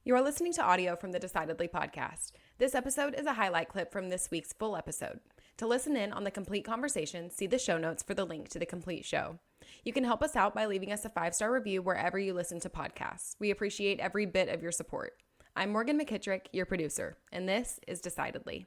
You are listening to audio from the Decidedly podcast. This episode is a highlight clip from this week's full episode. To listen in on the complete conversation, see the show notes for the link to the complete show. You can help us out by leaving us a 5-star review wherever you listen to podcasts. We appreciate every bit of your support. I'm Morgan McKittrick, your producer, and this is Decidedly.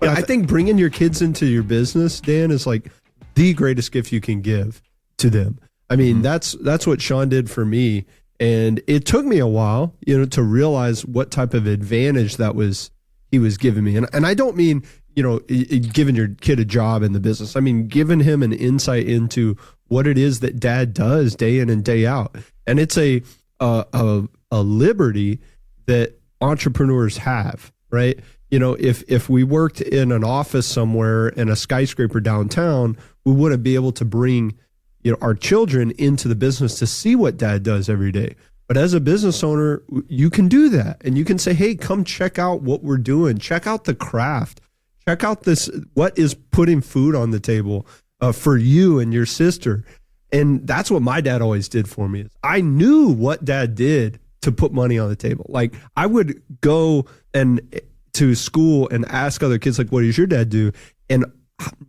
Yeah, I think bringing your kids into your business, Dan, is like the greatest gift you can give to them. I mean, that's what Sean did for me. And it took me a while, to realize what type of advantage he was giving me. And I don't mean, giving your kid a job in the business. I mean, giving him an insight into what it is that dad does day in and day out. And it's a liberty that entrepreneurs have, right? If we worked in an office somewhere in a skyscraper downtown, we wouldn't be able to bring, our children into the business to see what dad does every day. But as a business owner, you can do that. And you can say, hey, come check out what we're doing. Check out the craft. Check out what is putting food on the table for you and your sister. And that's what my dad always did for me. I knew what dad did to put money on the table. Like, I would go to school and ask other kids, like, what does your dad do? And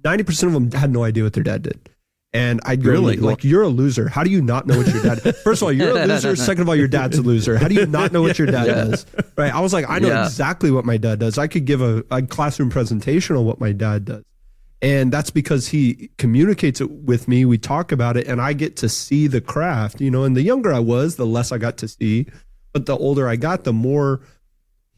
90% of them had no idea what their dad did. And I'd go, like, you're a loser. How do you not know what your dad does? First of all, you're a loser. Second of all, your dad's a loser. How do you not know what your dad does? Right? I was like, I know exactly what my dad does. I could give a classroom presentation on what my dad does. And that's because he communicates it with me. We talk about it and I get to see the craft, and the younger I was, the less I got to see. But the older I got, the more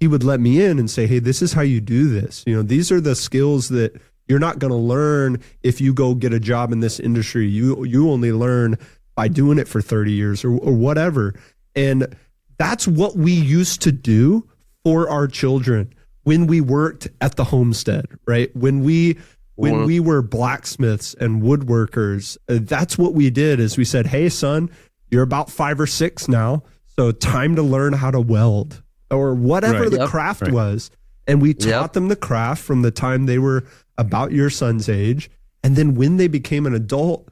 he would let me in and say, hey, this is how you do this. These are the skills that you're not going to learn if you go get a job in this industry. You only learn by doing it for 30 years or whatever. And that's what we used to do for our children when we worked at the homestead, right? When we were blacksmiths and woodworkers, that's what we did is we said, hey, son, you're about 5 or 6 now. So time to learn how to weld. Or whatever the craft was. And we taught them the craft from the time they were about your son's age. And then when they became an adult,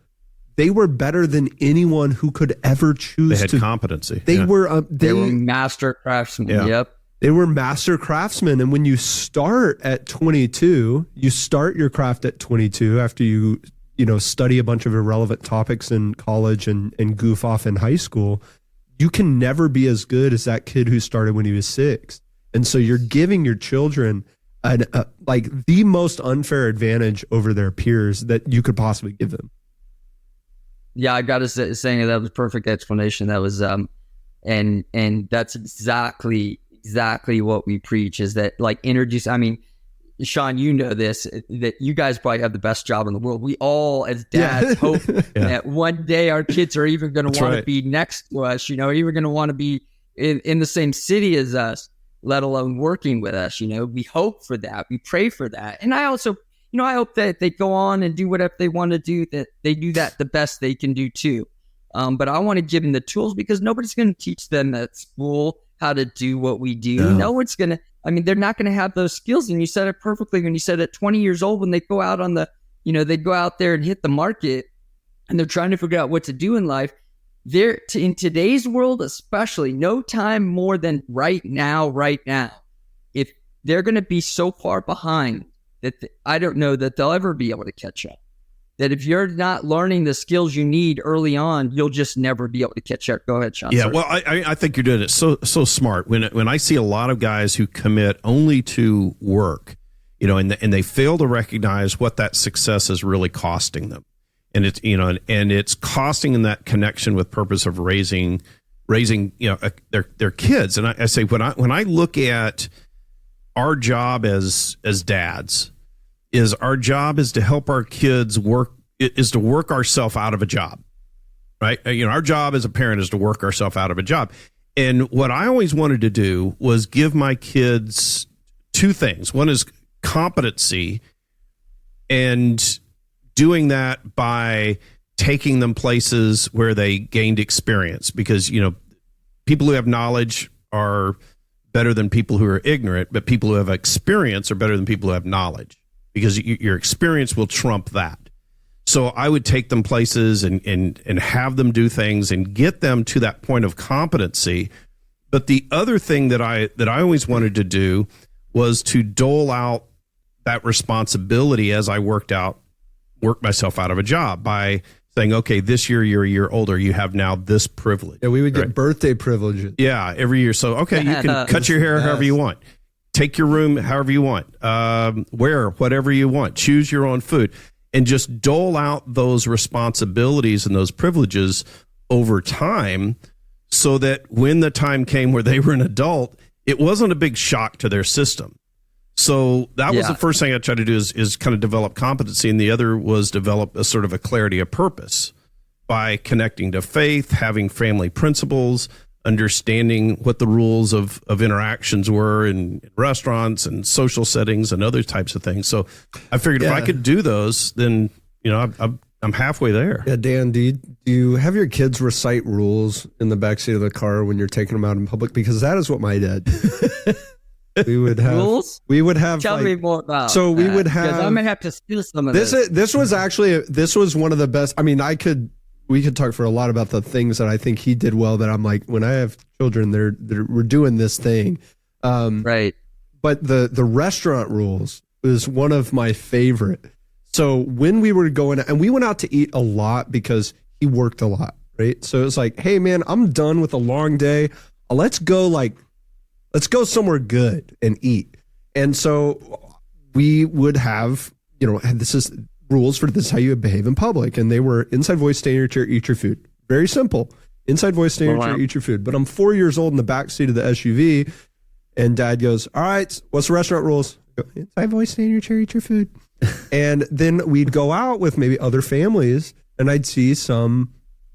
they were better than anyone who could ever choose. They had competency. They were master craftsmen. Yeah. Yep. They were master craftsmen. And when you start at 22, you start your craft at 22 after you study a bunch of irrelevant topics in college and goof off in high school. You can never be as good as that kid who started when he was 6. And so you're giving your children the most unfair advantage over their peers that you could possibly give them. Yeah, I got to say that was a perfect explanation. That was, and that's exactly what we preach is that Sean, you know this, that you guys probably have the best job in the world. We all, as dads, hope that one day our kids are even going to want to be next to us, even going to want to be in the same city as us, let alone working with us. We hope for that. We pray for that. And I also, I hope that they go on and do whatever they want to do, that they do that the best they can do too. But I want to give them the tools because nobody's going to teach them at school how to do what we do. No one's going to. They're not going to have those skills. And you said it perfectly when you said at 20 years old, when they go out on they go out there and hit the market and they're trying to figure out what to do in life. In today's world, especially, no time more than right now, if they're going to be so far behind that I don't know that they'll ever be able to catch up. That if you're not learning the skills you need early on, you'll just never be able to catch up. Go ahead, Sean. Yeah, well, I think you're doing it so smart. When I see a lot of guys who commit only to work, and they fail to recognize what that success is really costing them, and it's and it's costing them that connection with purpose of raising their kids. And I say when I look at our job as dads. Our job is to help our kids work ourselves out of a job, right? Our job as a parent is to work ourselves out of a job. And what I always wanted to do was give my kids 2 things. One is competency, and doing that by taking them places where they gained experience, because, people who have knowledge are better than people who are ignorant, but people who have experience are better than people who have knowledge, because your experience will trump that. So I would take them places and have them do things and get them to that point of competency. But the other thing that I always wanted to do was to dole out that responsibility as I worked myself out of a job by saying, okay, this year you're a year older, you have now this privilege. Yeah, we would get birthday privileges. Yeah, every year. So, okay, you can cut your hair however you want. Take your room however you want. Wear whatever you want. Choose your own food. And just dole out those responsibilities and those privileges over time so that when the time came where they were an adult, it wasn't a big shock to their system. So that was the first thing I tried to do is kind of develop competency. And the other was develop a sort of a clarity of purpose by connecting to faith, having family principles, understanding what the rules of interactions were in restaurants and social settings and other types of things. So I figured if I could do those, then, I'm halfway there. Yeah, Dan, do you have your kids recite rules in the backseat of the car when you're taking them out in public? Because that is what my dad did. We would have rules. We would have. Tell me more about. So we would have. I'm gonna have to steal some of this. This was one of the best. I mean, we could talk for a lot about the things that I think he did well. That I'm like, when I have children, we're doing this thing, right? But the restaurant rules was one of my favorite. So when we were going, and we went out to eat a lot because he worked a lot, right? So it's like, hey man, I'm done with a long day. Let's go somewhere good and eat. And so we would have, this is rules for this is how you behave in public. And they were inside voice, stay in your chair, eat your food. Very simple. Inside voice, stay in your chair, eat your food. But I'm 4 years old in the back seat of the SUV, and Dad goes, all right, what's the restaurant rules? I go, inside voice, stay in your chair, eat your food. And then we'd go out with maybe other families, and I'd see some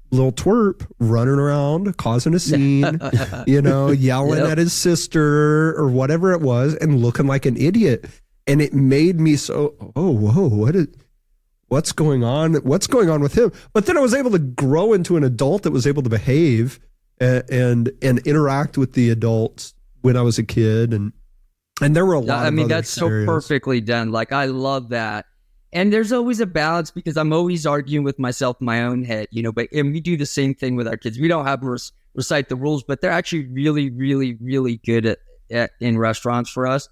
little twerp running around, causing a scene, yelling at his sister or whatever it was, and looking like an idiot. And it made me so, what's going on? What's going on with him? But then I was able to grow into an adult that was able to behave and interact with the adults when I was a kid. And there were a lot of that's scenarios. So perfectly done. Like, I love that. And there's always a balance because I'm always arguing with myself in my own head, and we do the same thing with our kids. We don't have them recite the rules, but they're actually really, really, really good at in restaurants for us.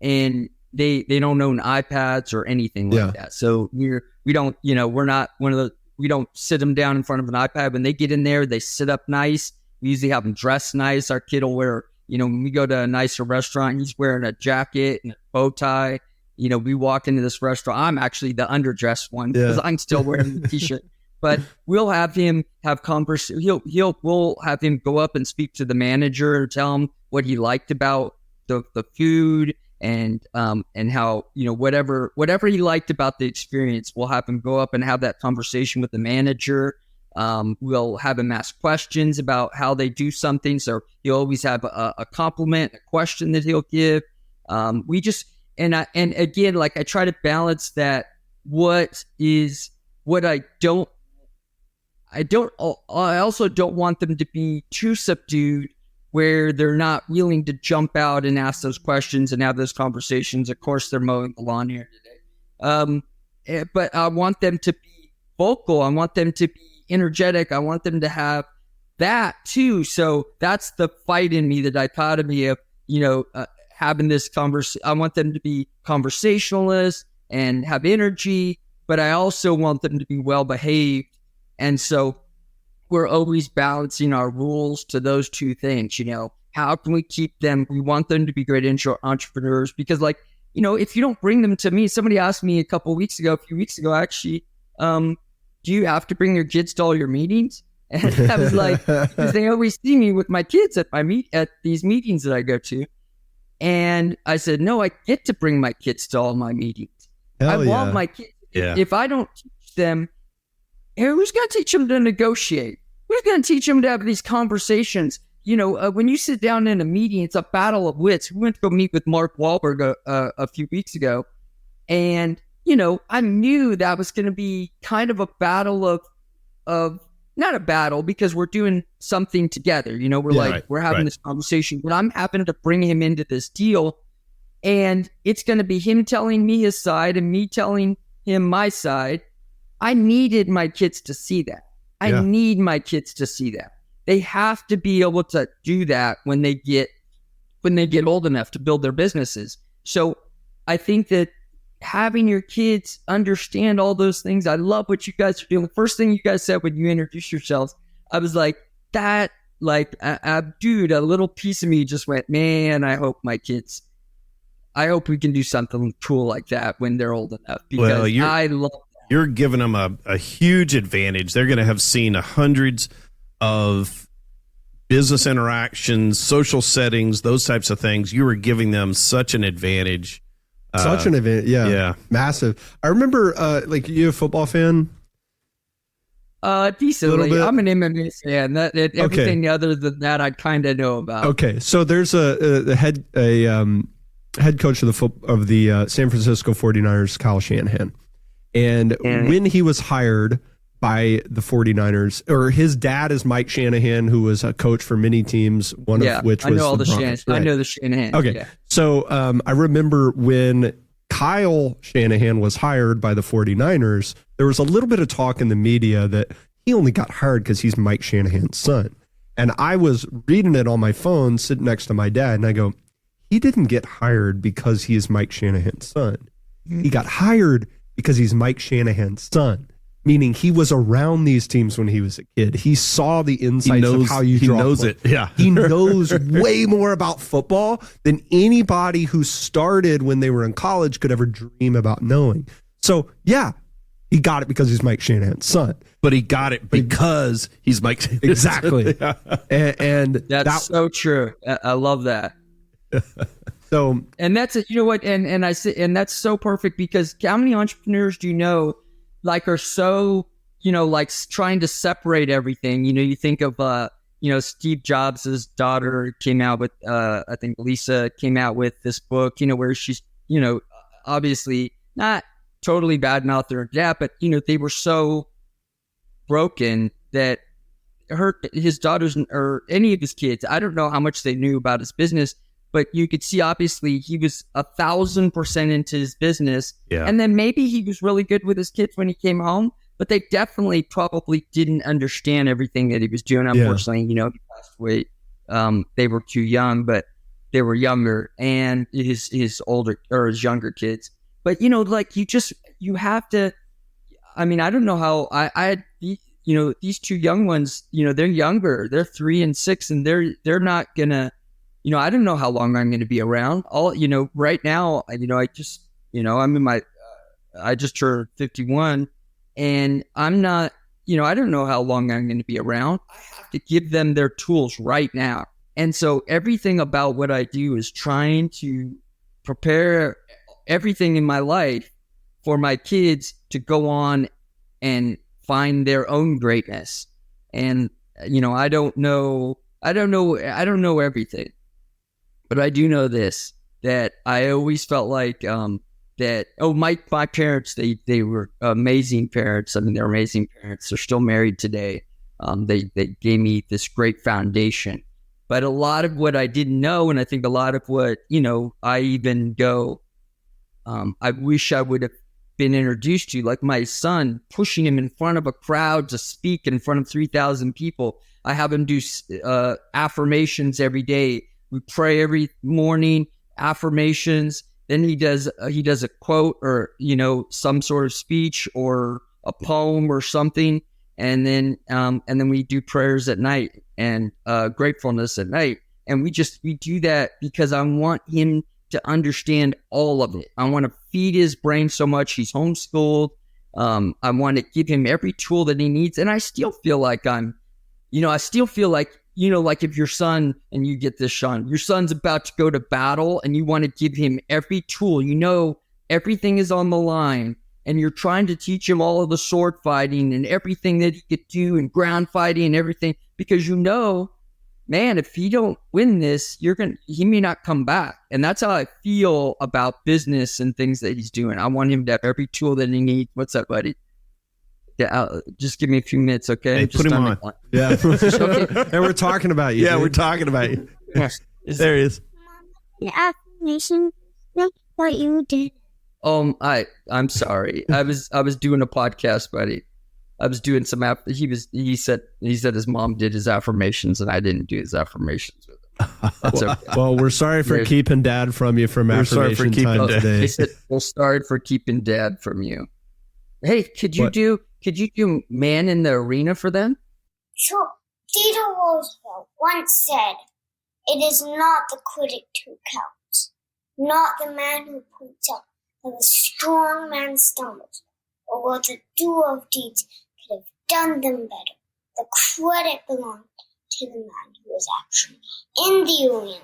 And they don't own iPads or anything like that. So we don't, we're not one of the, we don't sit them down in front of an iPad. When they get in there, they sit up nice. We usually have them dressed nice. Our kid will wear, when we go to a nicer restaurant, he's wearing a jacket and a bow tie. We walk into this restaurant. I'm actually the underdressed one because I'm still wearing the t-shirt. But we'll have him have conversation. We'll have him go up and speak to the manager and tell him what he liked about the food and how whatever he liked about the experience. We'll have him go up and have that conversation with the manager. We'll have him ask questions about how they do something. So he'll always have a compliment, a question that he'll give. And again, like, I try to balance that. I also don't want them to be too subdued where they're not willing to jump out and ask those questions and have those conversations. Of course, they're mowing the lawn here today. But I want them to be vocal. I want them to be energetic. I want them to have that too. So that's the fight in me, the dichotomy of, having this conversation. I want them to be conversationalists and have energy, but I also want them to be well behaved. And so we're always balancing our rules to those two things. How can we keep them? We want them to be great entrepreneurs because, if you don't bring them to me, somebody asked me a few weeks ago, actually, do you have to bring your kids to all your meetings? And I was like, because they always see me with my kids at these meetings that I go to. And I said, no, I get to bring my kids to all my meetings. I want my kids. If I don't teach them, who's going to teach them to negotiate? Who's going to teach them to have these conversations? When you sit down in a meeting, it's a battle of wits. We went to go meet with Mark Wahlberg a few weeks ago. And, I knew that was going to be kind of a battle of not a battle because we're doing something together. We're having this conversation, but I'm having to bring him into this deal. And it's going to be him telling me his side and me telling him my side. I needed my kids to see that. I need my kids to see that. They have to be able to do that when they get old enough to build their businesses. So I think that having your kids understand all those things, I love what you guys are doing. The first thing you guys said when you introduced yourselves, I was like, dude, a little piece of me just went, man, I hope we can do something cool like that when they're old enough, because I love that. You're giving them a huge advantage. They're going to have seen hundreds of business interactions, social settings, those types of things. You were giving them such an advantage. Such an advantage. Yeah. Massive. I remember, you a football fan? Decently. I'm an MMA fan. Everything other than that, I kind of know about. Okay. So there's a head coach of the San Francisco 49ers, Kyle Shanahan. And when he was hired by the 49ers, or his dad is Mike Shanahan, who was a coach for many teams, one of which was the Broncos. I know the Shanahan. Okay. Yeah. So I remember when Kyle Shanahan was hired by the 49ers, there was a little bit of talk in the media that he only got hired because he's Mike Shanahan's son. And I was reading it on my phone sitting next to my dad, and I go, he didn't get hired because he is Mike Shanahan's son. He got hired because he's Mike Shanahan's son, meaning he was around these teams when he was a kid. He saw the insights of how you draw. He knows it. Yeah. He knows way more about football than anybody who started when they were in college could ever dream about knowing. So, yeah, he got it because he's Mike Shanahan's son. But he got it because he's Mike. Exactly. and that's so true. I love that. So, and that's it. You know what? And I say, and that's so perfect, because how many entrepreneurs do you know, are so, trying to separate everything? You think of, Steve Jobs' daughter came out with, I think Lisa came out with this book, where she's, obviously not totally badmouth their dad, but, they were so broken that his daughters or any of his kids, I don't know how much they knew about his business, but you could see, obviously, he was 1,000% into his business. Yeah. And then maybe he was really good with his kids when he came home, but they definitely probably didn't understand everything that he was doing. Unfortunately, he passed away. They were too young, but they were younger, and his older or his younger kids. But, you have to, I don't know how I had, these two young ones, they're younger, they're 3 and 6, and they're not gonna, I don't know how long I'm going to be around. Right now, I just, I'm in my, I just turned 51, and I'm not, I don't know how long I'm going to be around. I have to give them their tools right now. And so everything about what I do is trying to prepare everything in my life for my kids to go on and find their own greatness. And, I don't know everything. But I do know this, that I always felt like my parents, they were amazing parents. They're amazing parents. They're still married today. They gave me this great foundation. But a lot of what I didn't know, and I think a lot of what, I even go, I wish I would have been introduced to, like my son, pushing him in front of a crowd to speak in front of 3,000 people. I have him do affirmations every day. We pray every morning, affirmations. Then he does a quote or, some sort of speech or a poem or something. And then we do prayers at night and gratefulness at night. And we do that because I want him to understand all of it. I want to feed his brain so much. He's homeschooled. I want to give him every tool that he needs. And I still feel like like if your son, and you get this, Sean, your son's about to go to battle and you want to give him every tool, everything is on the line, and you're trying to teach him all of the sword fighting and everything that he could do and ground fighting and everything, because man, if he don't win this, he may not come back. And that's how I feel about business and things that he's doing. I want him to have every tool that he needs. What's up, buddy? Yeah, just give me a few minutes, okay? Hey, Just put him on. Yeah. And we're talking about you. Yeah, dude. we're talking about you. There he is. The affirmation, like what you did. I'm sorry. I was doing a podcast, buddy. I was doing some he said his mom did his affirmations and I didn't do his affirmations with him. That's okay. Well, we're sorry for keeping Dad from you from We're sorry for affirmation keeping time Dad. today. They said, "Well, sorry for keeping Dad from you." Hey, could you do Man in the Arena for them? Sure. Theodore Roosevelt once said, "It is not the critic who counts, not the man who points out that the strong man stumbles, or what the doer of deeds could have done them better. The credit belonged to the man who is actually in the arena,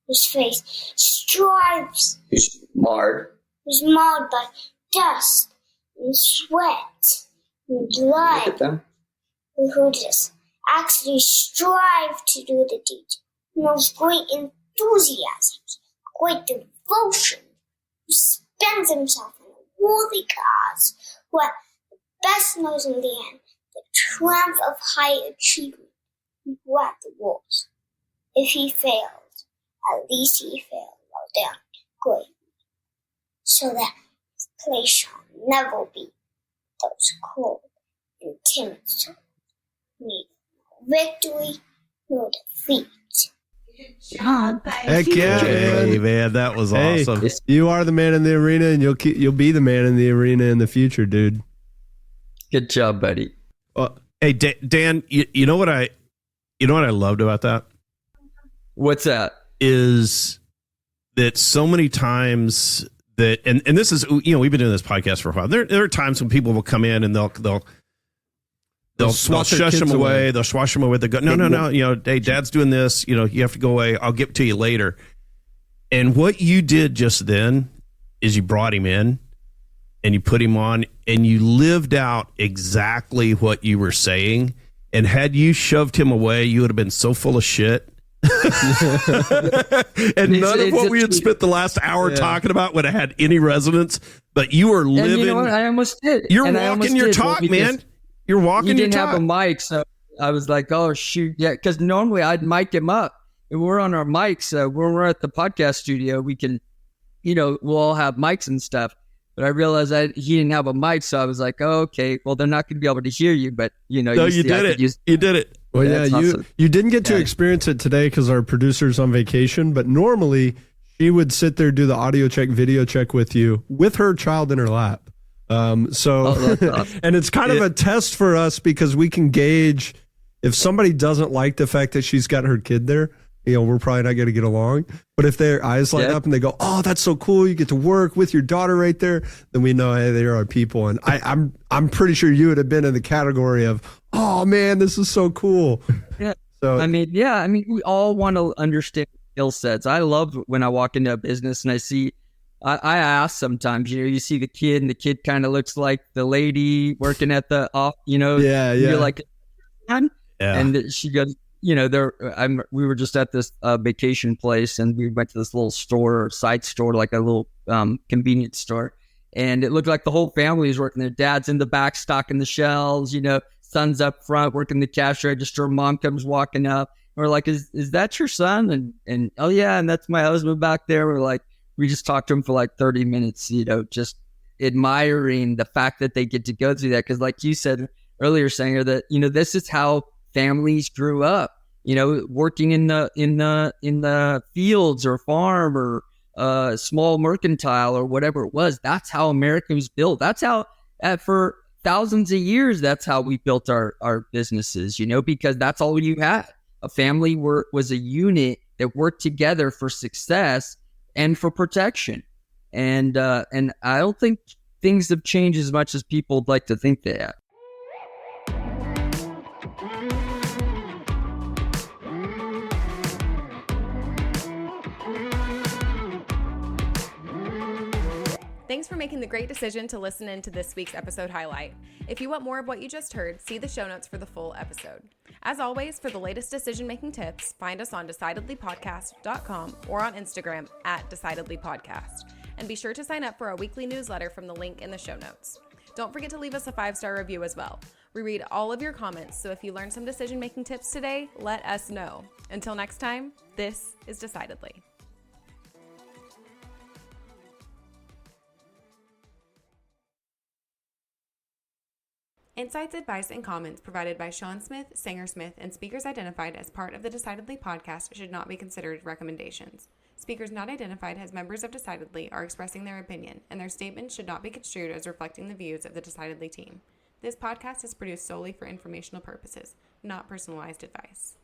whose face strives, Who's marred. who's marred by dust and sweat and Look blood, at them. who does actually strive to do the deed, who knows great enthusiasm, great devotion, who spends himself in a worthy cause, who at the best knows in the end the triumph of high achievement, and who at the worst, if he fails, at least he failed well done greatly, so that his place shall never be those cold and timid souls, neither victory nor defeat. Heck yeah, Hey, man. man, that was Hey, awesome. you are the man in the arena, and you'll be the man in the arena in the future, dude. Good job, buddy. Hey, Dan, you know what I loved about that What's that? is that so many times that, and this is, we've been doing this podcast for a while. There are times when people will come in and they'll swat their shush kids them away. away. They'll swash them away. They go, no. Hey, Dad's doing this. You have to go away. I'll get to you later. And what you did just then is you brought him in and you put him on and you lived out exactly what you were saying. And had you shoved him away, you would have been so full of shit. And none of what we had spent the last hour talking about would have had any resonance. But you were living. And you know what? I almost did. You're And I almost walking your did. talk, Well, because man. You're walking You your didn't talk. have a mic, so I was like, "Oh shoot, yeah." Because normally I'd mic him up. And we're on our mics. When we're at the podcast studio, we can, we'll all have mics and stuff. But I realized he didn't have a mic, so I was like, "Oh, okay. Well, they're not going to be able to hear you." But No, you did it. You did it. Well, Yeah, yeah, that's awesome. you didn't get to experience it today because our producer's on vacation, but normally she would sit there, do the audio check, video check with you with her child in her lap. that's awesome. And it's kind of a test for us because we can gauge if somebody doesn't like the fact that she's got her kid there, we're probably not going to get along. But if their eyes light up and they go, "Oh, that's so cool. You get to work with your daughter right there," then we know, hey, they are our people. And I'm pretty sure you would have been in the category of, "Oh man, this is so cool." Yeah. So we all want to understand skill sets. I love when I walk into a business and I see, I ask sometimes, you see the kid and the kid kind of looks like the lady working at the off, Yeah. You're like, Yeah. and she goes, we were just at this vacation place and we went to this little store, side store, like a little convenience store. And it looked like the whole family was working there. Dad's in the back stocking the shelves, son's up front working the cash register. Mom comes walking up. And we're like, is that your son? And oh yeah, and that's my husband back there. We're like, we just talked to him for like 30 minutes, just admiring the fact that they get to go through that. Because like you said earlier, Sanger, that this is how families grew up. Working in the fields or farm or small mercantile or whatever it was. That's how America was built. That's how for thousands of years, that's how we built our businesses, because that's all you had. A family was a unit that worked together for success and for protection. And I don't think things have changed as much as people would like to think they have. Thanks for making the great decision to listen in to this week's episode highlight. If you want more of what you just heard, see the show notes for the full episode. As always, for the latest decision-making tips, find us on decidedlypodcast.com or on Instagram @decidedlypodcast. And be sure to sign up for our weekly newsletter from the link in the show notes. Don't forget to leave us a 5-star review as well. We read all of your comments, so if you learned some decision-making tips today, let us know. Until next time, this is Decidedly. Insights, advice, and comments provided by Sean Smith, Sanger Smith, and speakers identified as part of the Decidedly podcast should not be considered recommendations. Speakers not identified as members of Decidedly are expressing their opinion, and their statements should not be construed as reflecting the views of the Decidedly team. This podcast is produced solely for informational purposes, not personalized advice.